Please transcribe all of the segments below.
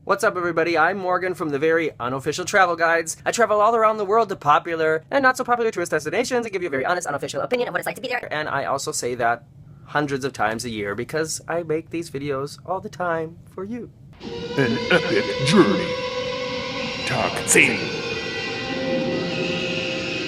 What's up, everybody? I'm Morgan from the very unofficial travel guides. I travel all around the world to popular and not so popular tourist destinations and give you a very honest, unofficial opinion of what it's like to be there. And I also say that hundreds of times a year because I make these videos all the time for you. An epic journey. Talk scene.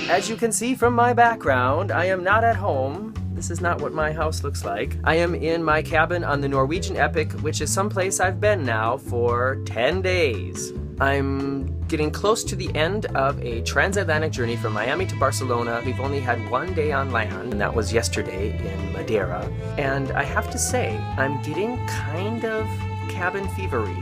As you can see from my background, I am not at home. This is not what my house looks like. I am in my cabin on the Norwegian EPIC, which is someplace I've been now for 10 days. I'm getting close to the end of a transatlantic journey from Miami to Barcelona. We've only had one day on land, and that was yesterday in Madeira. And I have to say, I'm getting kind of cabin fevery.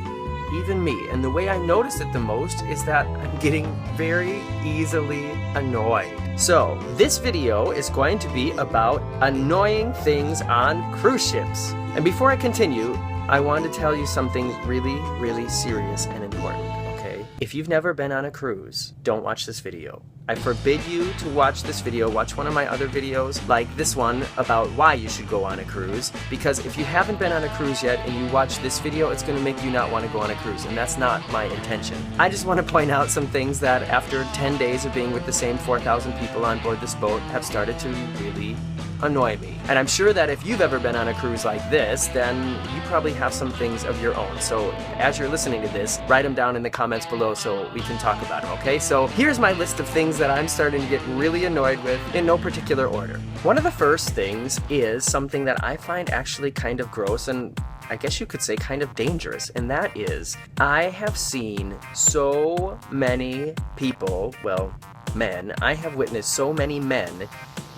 Even me. And the way I notice it the most is that I'm getting very easily annoyed. So this video is going to be about annoying things on cruise ships. And before I continue, I want to tell you something really serious and important, okay? If you've never been on a cruise, don't watch this video. I forbid you to watch this video. Watch one of my other videos like this one about why you should go on a cruise, because if you haven't been on a cruise yet and you watch this video, it's going to make you not want to go on a cruise, and that's not my intention. I just want to point out some things that after 10 days of being with the same 4,000 people on board this boat have started to really annoy me. And I'm sure that if you've ever been on a cruise like this, then you probably have some things of your own. So as you're listening to this, write them down in the comments below so we can talk about them, okay? So here's my list of things that I'm starting to get really annoyed with in no particular order. One of the first things is something that I find actually kind of gross and I guess you could say kind of dangerous, and that is I have seen so many people, well, men, I have witnessed so many men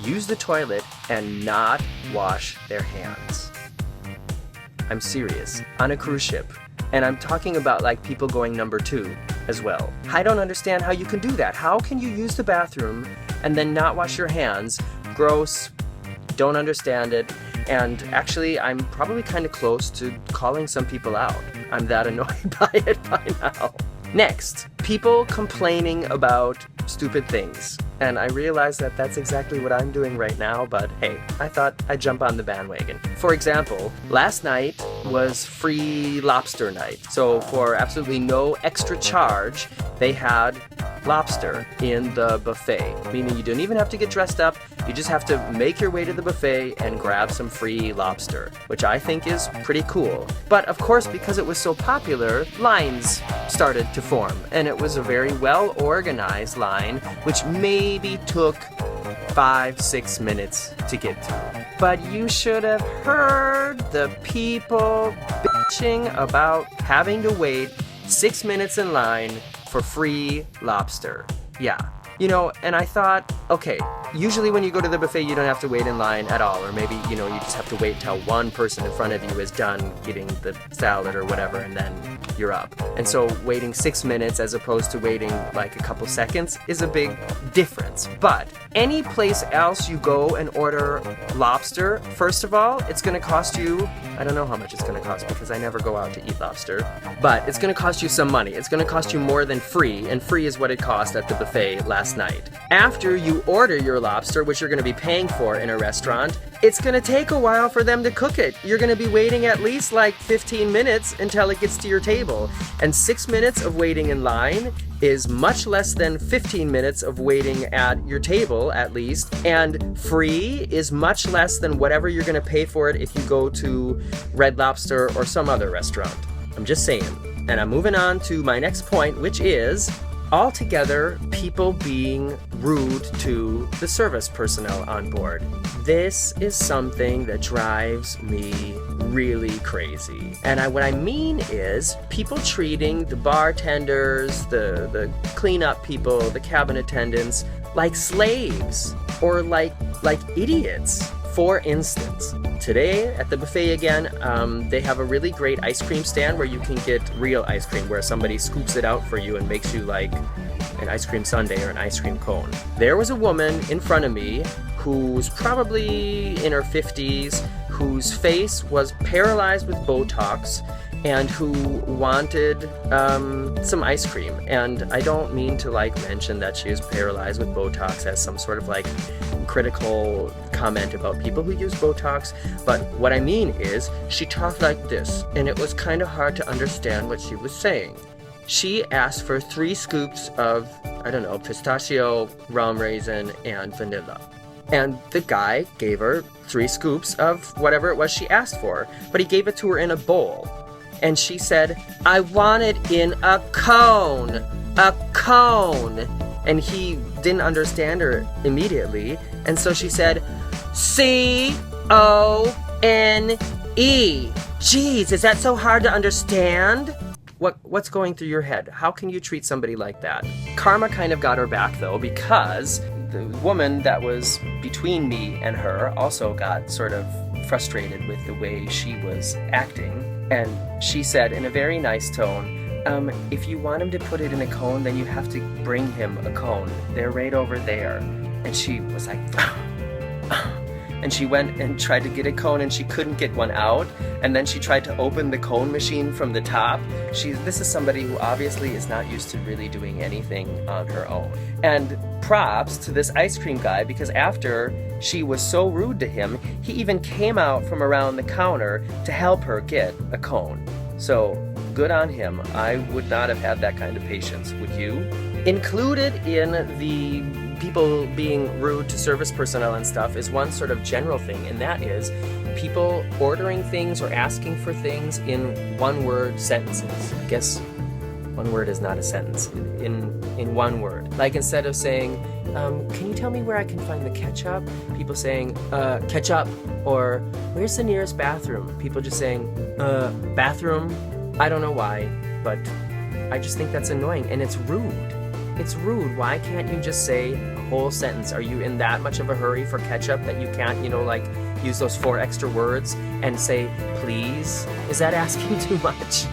use the toilet and not wash their hands. I'm serious. On a cruise ship. And I'm talking about like people going number 2 as well. I don't understand how you can do that. How can you use the bathroom and then not wash your hands? Gross. Don't understand it. And actually, I'm probably kind of close to calling some people out. I'm that annoyed by it by now. Next, people complaining about stupid things. And I realize that that's exactly what I'm doing right now, but hey, I thought I'd jump on the bandwagon. For example, last night was free lobster night. So for absolutely no extra charge, they had lobster in the buffet, meaning you don't even have to get dressed up. You just have to make your way to the buffet and grab some free lobster, which I think is pretty cool. But of course, because it was so popular, lines started to form, and it was a very well-organized line, which maybe took 5-6 minutes to get through. But you should have heard the people bitching about having to wait 6 minutes in line for free lobster. Yeah. You know, and I thought, okay, usually when you go to the buffet, you don't have to wait in line at all. Or maybe, you know, you just have to wait till one person in front of you is done getting the salad or whatever, and then you're up. And so waiting 6 minutes as opposed to waiting like a couple seconds is a big difference. But any place else you go and order lobster, first of all, it's going to cost you, I don't know how much it's going to cost because I never go out to eat lobster, but it's going to cost you some money. It's going to cost you more than free, and free is what it cost at the buffet last night. After you order your lobster, which you're going to be paying for in a restaurant, it's going to take a while for them to cook it. You're going to be waiting at least like 15 minutes until it gets to your table. And 6 minutes of waiting in line is much less than 15 minutes of waiting at your table, at least. And free is much less than whatever you're going to pay for it if you go to Red Lobster or some other restaurant. I'm just saying. And I'm moving on to my next point, which is altogether, people being rude to the service personnel on board. This is something that drives me really crazy. And what I mean is people treating the bartenders, the cleanup people, the cabin attendants like slaves or like idiots. For instance, today at the buffet again, they have a really great ice cream stand where you can get real ice cream, where somebody scoops it out for you and makes you like an ice cream sundae or an ice cream cone. There was a woman in front of me who's probably in her 50s, whose face was paralyzed with Botox, and who wanted some ice cream. And I don't mean to like mention that she is paralyzed with Botox as some sort of like critical comment about people who use Botox, but what I mean is she talked like this, and it was kind of hard to understand what she was saying. She asked for 3 scoops of, I don't know, pistachio, rum raisin, and vanilla. And the guy gave her 3 scoops of whatever it was she asked for, but he gave it to her in a bowl. And she said, I want it in a cone, a cone. And he didn't understand her immediately, and so she said, C-O-N-E. Jeez, is that so hard to understand? What's going through your head? How can you treat somebody like that? Karma kind of got her back though, because the woman that was between me and her also got sort of frustrated with the way she was acting. And she said in a very nice tone, if you want him to put it in a cone, then you have to bring him a cone. They're right over there. And she was like, and she went and tried to get a cone and she couldn't get one out. And then she tried to open the cone machine from the top. This is somebody who obviously is not used to really doing anything on her own. And props to this ice cream guy, because after she was so rude to him, he even came out from around the counter to help her get a cone. So good on him. I would not have had that kind of patience, would you? Included in the people being rude to service personnel and stuff is one sort of general thing, and that is people ordering things or asking for things in one-word sentences. I guess one word is not a sentence. In one word. Like instead of saying, can you tell me where I can find the ketchup? People saying, ketchup, or where's the nearest bathroom? People just saying, bathroom. I don't know why, but I just think that's annoying, and it's rude. It's rude. Why can't you just say a whole sentence? Are you in that much of a hurry for ketchup that you can't, like use those 4 extra words and say, please? Is that asking too much?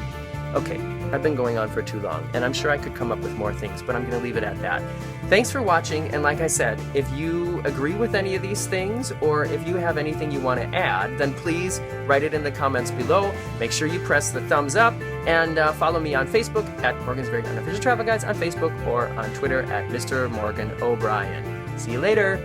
Okay, I've been going on for too long, and I'm sure I could come up with more things, but I'm going to leave it at that. Thanks for watching, and like I said, if you agree with any of these things, or if you have anything you want to add, then please write it in the comments below. Make sure you press the thumbs up, and follow me on Facebook at Morgan's Very Unofficial Travel Guides on Facebook, or on Twitter at Mr. Morgan O'Brien. See you later!